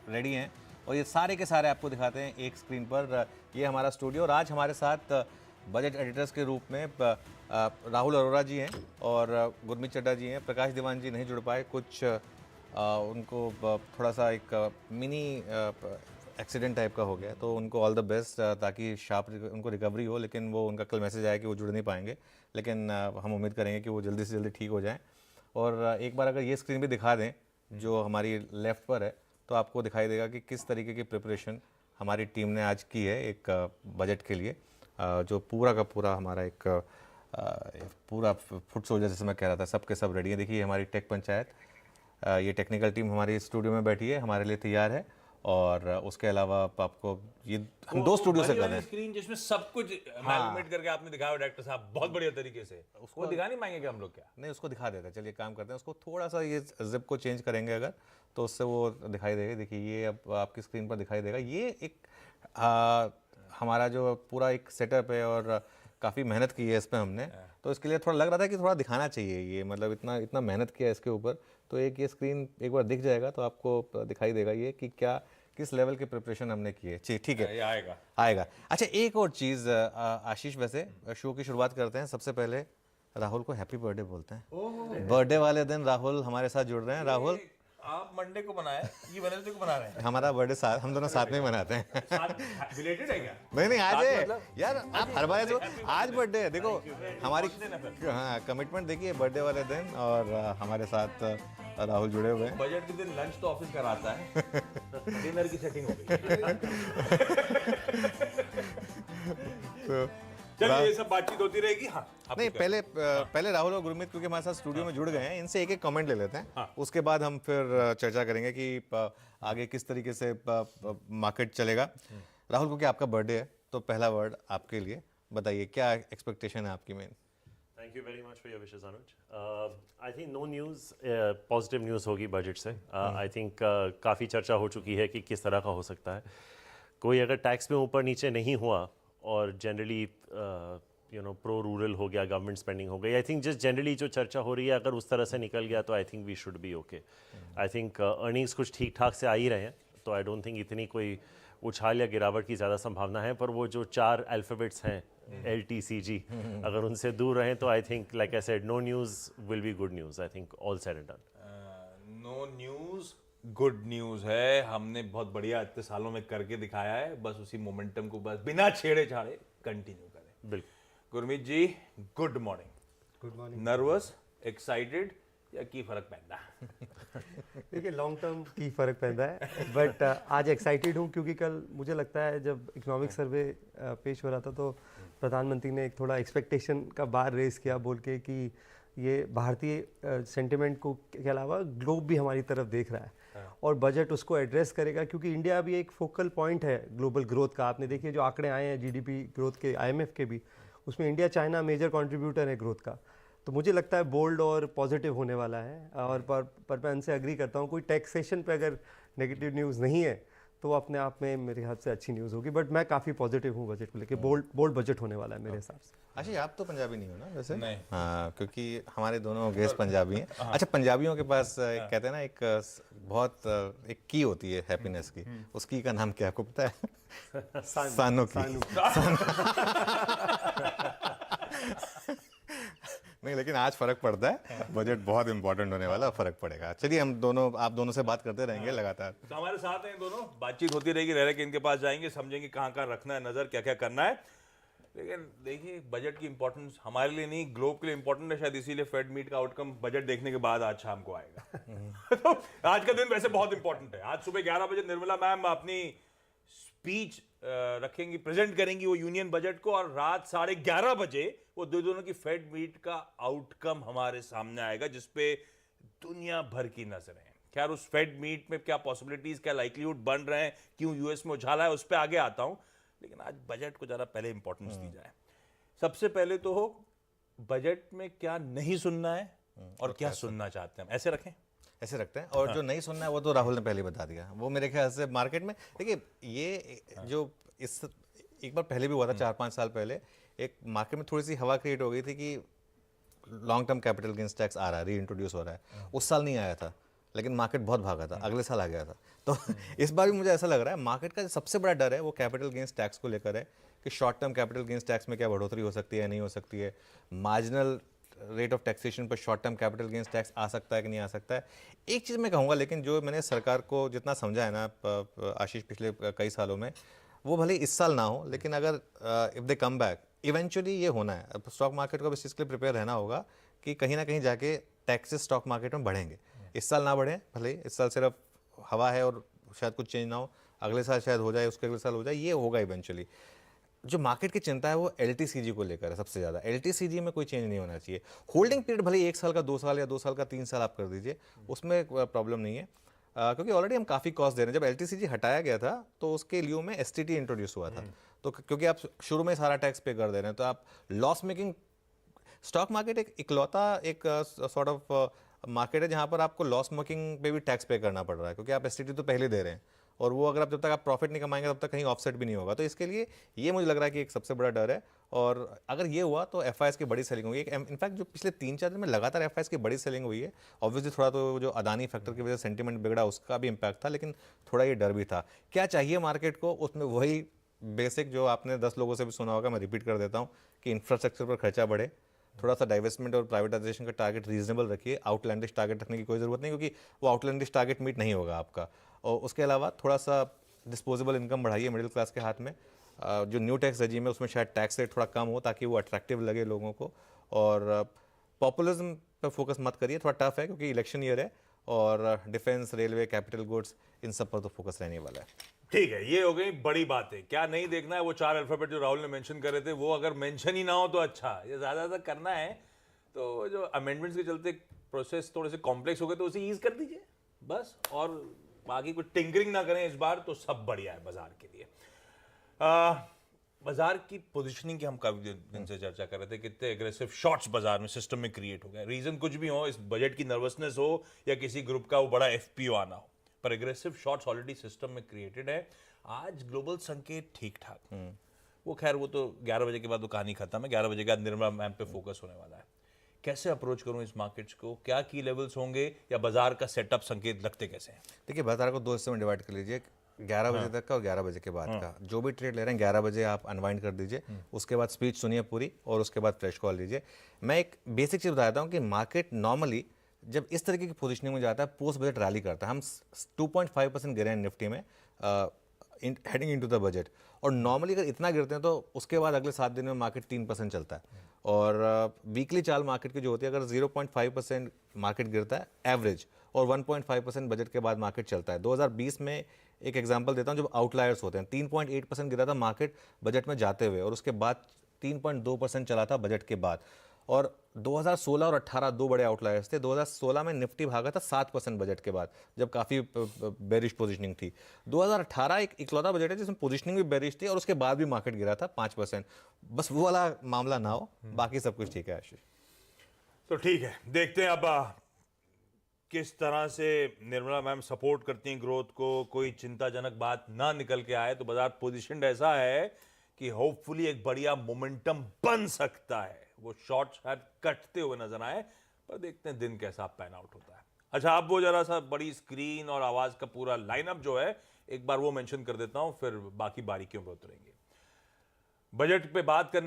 Ready हैं और ये सारे के सारे आपको दिखाते हैं एक स्क्रीन पर। ये हमारा स्टूडियो और आज हमारे साथ बजट एडिटर्स के रूप में राहुल अरोरा जी हैं और गुरमीत चड्ढा जी हैं। प्रकाश दीवान जी नहीं जुड़ पाए, कुछ उनको थोड़ा सा एक मिनी एक्सीडेंट टाइप का हो गया, तो उनको ऑल द बेस्ट, ताकि शार्प उनको रिकवरी हो। लेकिन वो उनका कल मैसेज आया कि वो जुड़ नहीं पाएंगे, लेकिन हम उम्मीद करेंगे कि वो जल्दी से जल्दी ठीक हो जाएं। और एक बार अगर ये स्क्रीन पे दिखा दें जो हमारी लेफ़्ट पर है, तो आपको दिखाई देगा कि किस तरीके की प्रिपरेशन हमारी टीम ने आज की है एक बजट के लिए। जो पूरा का पूरा हमारा एक पूरा फुट सोल्जर जैसे मैं कह रहा था, सब के सब रेडी है। देखिए हमारी टेक पंचायत, ये टेक्निकल टीम हमारी स्टूडियो में बैठी है, हमारे लिए तैयार है। और उसके अलावा आपको ये हम दो स्टूडियो से कर रहे हैं स्क्रीन जिसमें सब कुछ मैनिपुलेट करके आपने दिखाया डायरेक्टर साहब बहुत बढ़िया तरीके से। उसको दिखा नहीं पाएंगे क्या हम लोग? क्या नहीं, उसको दिखा देते हैं। चलिए काम करते हैं, उसको थोड़ा सा ये जिप को चेंज करेंगे अगर, तो उससे वो दिखाई देगा। देखिए ये अब आपकी स्क्रीन पर दिखाई देगा। ये एक हमारा जो पूरा एक सेटअप है और काफ़ी मेहनत की है इस पर हमने, तो इसके लिए थोड़ा लग रहा था कि थोड़ा दिखाना चाहिए ये, मतलब इतना मेहनत किया है इसके ऊपर। तो एक ये स्क्रीन एक बार दिख जाएगा तो आपको दिखाई देगा ये कि क्या किस लेवल की प्रिपरेशन हमने की है। ठीक है, ये आएगा। अच्छा एक और चीज़ आशीष, वैसे शो की शुरुआत करते हैं। सबसे पहले राहुल को हैप्पी बर्थडे बोलते हैं। बर्थडे वाले दिन राहुल हमारे साथ जुड़ रहे हैं। राहुल, आप मंडे को बनाए, ये वेडनेसडे को बना रहे हैं। हमारा बर्थडे साथ, हम दोनों साथ में ही मनाते हैं। रिलेटेड है क्या? नहीं आज है मतलब? यार, आप हर बार जो आज बर्थडे है, देखो हमारी कमिटमेंट देखिए बर्थडे वाले दिन, और हमारे साथ राहुल जुड़े हुए हैं। बजट के दिन लंच तो ऑफिस कराता है, डिनर की सेटिंग हो गई। तो चलिए ये सब बातचीत होती रहेगी। हाँ नहीं, पहले राहुल और गुरमीत क्योंकि हमारे साथ स्टूडियो में जुड़ गए हैं, इनसे एक एक कमेंट ले लेते हैं। हाँ। उसके बाद हम फिर चर्चा करेंगे कि आगे किस तरीके से मार्केट चलेगा। राहुल, क्योंकि आपका बर्थडे है तो पहला वर्ड आपके लिए, बताइए क्या एक्सपेक्टेशन है आपकी main? Thank you very much for your wishes, Anuj. I think no news, positive news होगी बजट से। I think काफ़ी चर्चा हो चुकी है कि किस तरह का हो सकता है। कोई अगर टैक्स में ऊपर नीचे नहीं हुआ और जनरली प्रो रूरल हो गया, गवर्नमेंट स्पेंडिंग हो गई, आई थिंक जस्ट जनरली जो चर्चा हो रही है अगर उस तरह से निकल गया तो I think we should be okay. I think earnings कुछ ठीक ठाक से आ ही रहे हैं, तो आई डोंट थिंक इतनी कोई उछाल या गिरावट की ज़्यादा संभावना है। पर वो जो 4 अल्फ़ाबेट्स हैं LTCG, अगर उनसे दूर रहें तो I think like I said no news will be good news. I think all said and done. No news good news है। हमने बहुत बढ़िया इतने सालों में करके दिखाया है, बस उसी मोमेंटम को बस बिना छेड़े छाड़े कंटिन्यू करें। बिल्कुल। Gurmeet ji, good morning. Good morning. Nervous, excited या की फर्क पैदा? देखिए लॉन्ग टर्म की फ़र्क पैदा है, बट आज एक्साइटेड हूँ क्योंकि कल मुझे लगता है जब इकोनॉमिक सर्वे पेश हो रहा था तो प्रधानमंत्री ने एक थोड़ा एक्सपेक्टेशन का बार रेस किया, बोल के कि ये भारतीय सेंटिमेंट को के अलावा ग्लोब भी हमारी तरफ देख रहा है और बजट उसको एड्रेस करेगा, क्योंकि इंडिया भी एक फोकल पॉइंट है ग्लोबल ग्रोथ का। आपने देखिए जो आंकड़े आए हैं जीडीपी ग्रोथ के, IMF के भी, उसमें इंडिया चाइना मेजर कंट्रीब्यूटर है ग्रोथ का। तो मुझे लगता है बोल्ड और पॉजिटिव होने वाला है। और पर मैं उनसे एग्री करता हूँ, कोई टैक्सेशन पे अगर नेगेटिव न्यूज़ नहीं है तो अपने आप में मेरे हिसाब से अच्छी न्यूज़ होगी। बट मैं काफ़ी पॉजिटिव हूँ बजट को लेके। बोल्ड बजट होने वाला है मेरे हिसाब से। अच्छा, आप तो पंजाबी नहीं हो ना वैसे? नहीं। हाँ, क्योंकि हमारे दोनों गेस्ट पंजाबी हैं। अच्छा, पंजाबियों के पास कहते हैं ना एक बहुत एक की होती है हैप्पीनेस की, उस की का नाम क्या आपको पता है? सानो की। नहीं, लेकिन आज फर्क पड़ता है, बजट बहुत इंपॉर्टेंट होने वाला, फर्क पड़ेगा। चलिए आप दोनों से बात करते रहेंगे लगातार। तो हमारे साथ हैं दोनों, बातचीत होती रहेगी, रह रहे कि इनके पास जाएंगे, समझेंगे कहाँ कहाँ रखना है नजर, क्या क्या करना है। लेकिन देखिए बजट की इंपॉर्टेंस हमारे लिए नहीं, ग्लोब के लिए इंपॉर्टेंट है, शायद इसीलिए फेड मीट का आउटकम बजट देखने के बाद आज शाम को आएगा। तो आज का दिन वैसे बहुत इंपॉर्टेंट है। आज सुबह 11 बजे निर्मला मैम अपनी स्पीच रखेंगी, प्रेजेंट करेंगी वो यूनियन बजट को, और रात 11:30 बजे वो दोनों की फेड मीट का आउटकम हमारे सामने आएगा, जिसपे दुनिया भर की नजरें हैं। खैर उस फेड मीट में क्या पॉसिबिलिटीज, क्या लाइक्लीहुड बन रहे हैं, क्यों यूएस में उछाला है, उस पर आगे आता हूं। लेकिन आज बजट को जरा पहले इंपॉर्टेंस दी जाए। सबसे पहले तो हो बजट में क्या नहीं सुनना है और क्या सुनना चाहते हैं, ऐसे रखें। ऐसे रखते हैं। और जो नहीं सुनना है वो तो राहुल ने पहले बता दिया। वो मेरे ख्याल से मार्केट में देखिए ये जो इस एक बार पहले भी हुआ था, 4-5 साल पहले, एक मार्केट में थोड़ी सी हवा क्रिएट हो गई थी कि long term capital gains tax आ रहा है, री इंट्रोड्यूस हो रहा है। उस साल नहीं आया था, लेकिन मार्केट बहुत भागा था, अगले साल आ गया था। तो इस बार भी मुझे ऐसा लग रहा है मार्केट का जो सबसे बड़ा डर है वो कैपिटल गेंस टैक्स को लेकर है कि short term capital gains tax में क्या बढ़ोतरी हो सकती है, नहीं हो सकती है, मार्जिनल रेट ऑफ टैक्सेशन पर short term capital gains tax आ सकता है कि नहीं आ सकता है। एक चीज़ मैं कहूँगा, लेकिन जो मैंने सरकार को जितना समझा है ना आशीष पिछले कई सालों में, वो भले इस साल ना हो, लेकिन अगर if they come back eventually ये होना है। अब स्टॉक मार्केट को अब इस चीज़ के लिए प्रिपेयर रहना होगा कि कहीं ना कहीं जाके टैक्सेस स्टॉक मार्केट में बढ़ेंगे। इस साल ना बढ़े, भले इस साल सिर्फ हवा है और शायद कुछ चेंज ना हो, अगले साल शायद हो जाए, उसके अगले साल हो जाए, ये होगा इवेंचुअली। जो मार्केट की चिंता है वो LTCG को लेकर है सबसे ज़्यादा। LTCG में कोई चेंज नहीं होना चाहिए। होल्डिंग पीरियड भले 1 साल का, 2 साल या 2 साल का 3 साल आप कर दीजिए, उसमें प्रॉब्लम नहीं है, क्योंकि ऑलरेडी हम काफ़ी कॉस्ट दे रहे हैं। जब LTCG हटाया गया था तो उसके लियो में STT इंट्रोड्यूस हुआ था, तो क्योंकि आप शुरू में सारा टैक्स पे कर दे रहे हैं तो आप लॉस मेकिंग, स्टॉक मार्केट एक इकलौता एक सॉर्ट ऑफ मार्केट है जहाँ पर आपको लॉस मेकिंग पे भी टैक्स पे करना पड़ रहा है, क्योंकि आप STT तो पहले दे रहे हैं और वो अगर आप जब तक आप प्रॉफिट नहीं कमाएंगे तब तक कहीं ऑफसेट भी नहीं होगा। तो इसके लिए ये मुझे लग रहा है कि एक सबसे बड़ा डर है। और अगर ये हुआ तो FIs की बड़ी सेलिंग होगी। इनफैक्ट जो पिछले 3-4 दिन में लगातार FIs की बड़ी सेलिंग हुई है, ऑब्वियसली थोड़ा तो जो अदानी फैक्टर की वजह से सेंटीमेंट बिगड़ा उसका भी इम्पैक्ट था, लेकिन थोड़ा ये डर भी था। क्या चाहिए मार्केट को, उसमें वही बेसिक जो आपने 10 लोगों से भी सुना होगा, मैं रिपीट कर देता हूँ कि इंफ्रास्ट्रक्चर पर खर्चा बढ़े, थोड़ा सा डाइवेस्टमेंट और प्राइवेटाइजेशन का टारगेट रीजनेबल रखिए, आउटलैंडिश टारगेट रखने की कोई ज़रूरत नहीं, क्योंकि वो आउटलैंडिश टारगेट मीट नहीं होगा आपका। और उसके अलावा थोड़ा सा डिस्पोजेबल इनकम बढ़ाइए मिडिल क्लास के हाथ में। जो न्यू टैक्स रजीम है उसमें शायद टैक्स रेट थोड़ा कम हो ताकि वो अट्रैक्टिव लगे लोगों को। और पॉपुलिज्म पर फोकस मत करिए, थोड़ा टफ है क्योंकि इलेक्शन ईयर है, और डिफेंस, रेलवे, कैपिटल गुड्स, इन सब पर तो फोकस रहने वाला है। ठीक है, ये हो गई बड़ी बातें। क्या नहीं देखना है वो 4 अल्फाबेट जो राहुल ने मेंशन कर रहे थे, वो अगर मेंशन ही ना हो तो अच्छा। ये ज़्यादा करना है तो जो अमेंडमेंट्स के चलते प्रोसेस थोड़े से कॉम्प्लेक्स हो गए तो उसे ईज कर दीजिए बस, और बाकी कुछ टिंकरिंग ना करें इस बार, तो सब बढ़िया है बाजार के लिए। बाजार की पोजीशनिंग की हम काफी दिन से चर्चा कर रहे थे, कितने एग्रेसिव शॉर्ट्स बाजार में सिस्टम में क्रिएट हो गए। रीजन कुछ भी हो, इस बजट की नर्वसनेस हो या किसी ग्रुप का वो बड़ा FPO आना हो, पर एग्रेसिव शॉर्ट्स ऑलरेडी सिस्टम में क्रिएटेड है। आज ग्लोबल संकेत ठीक ठाक, वो खैर वो तो 11 बजे के बाद वो कहानी खत्म है। 11 बजे के बाद निर्मला मैम पे फोकस होने वाला है। कैसे अप्रोच करूं इस मार्केट्स को, क्या की लेवल्स होंगे, या बाजार का सेटअप संकेत लगते कैसे हैं? देखिए, बाजार को 2 हिस्से में डिवाइड कर लीजिए, 11 बजे तक का और 11 बजे के बाद का। जो भी ट्रेड ले रहे हैं 11 बजे आप अनवाइंड कर दीजिए, उसके बाद स्पीच सुनिए पूरी और उसके बाद फ्रेश कॉल लीजिए। मैं एक बेसिक चीज़ बताता हूँ कि मार्केट नॉर्मली जब इस तरीके की पोजीशनिंग में जाता है, पोस्ट बजट रैली करता है। हम 2.5% गिरे हैं निफ्टी में हेडिंग इनटू द बजट, और नॉर्मली अगर इतना गिरते हैं तो उसके बाद अगले 7 दिन में मार्केट 3% चलता है। और वीकली चाल मार्केट की जो होती है, अगर 0.5% मार्केट गिरता है एवरेज और 1.5% बजट के बाद मार्केट चलता है। 2020 में एक एग्जांपल देता हूं, जब आउटलायर्स होते हैं, 3.8% गिरा था मार्केट बजट में जाते हुए, और उसके बाद 3.2% चला था बजट के बाद। और 2016 और 18 दो बड़े आउटलायर्स थे। 2016 में निफ्टी भागा था 7% बजट के बाद, जब काफ़ी बेरिश पोजीशनिंग थी। 2018 एक इकलौता बजट है जिसमें पोजीशनिंग भी बेरिश थी और उसके बाद भी मार्केट गिरा था 5%। बस वो वाला मामला ना हो, बाकी सब कुछ ठीक है आशीष। तो ठीक है, देखते हैं अब किस तरह से निर्मला मैम सपोर्ट करती हैं ग्रोथ को। कोई चिंताजनक बात ना निकल के आए तो बाजार पोजीशन ऐसा है कि होपफुली एक बढ़िया मोमेंटम बन सकता है। वो शॉर्ट शायद कटते हुए नजर आए, पर देखते हैं दिन कैसा पैन आउट होता है। अच्छा, अब वो जरा सा बड़ी स्क्रीन और आवाज का पूरा लाइनअप जो है, एक बार वो मेंशन कर देता हूं, फिर बाकी बारीकियों पे उतरेंगे। बजट पे बात करने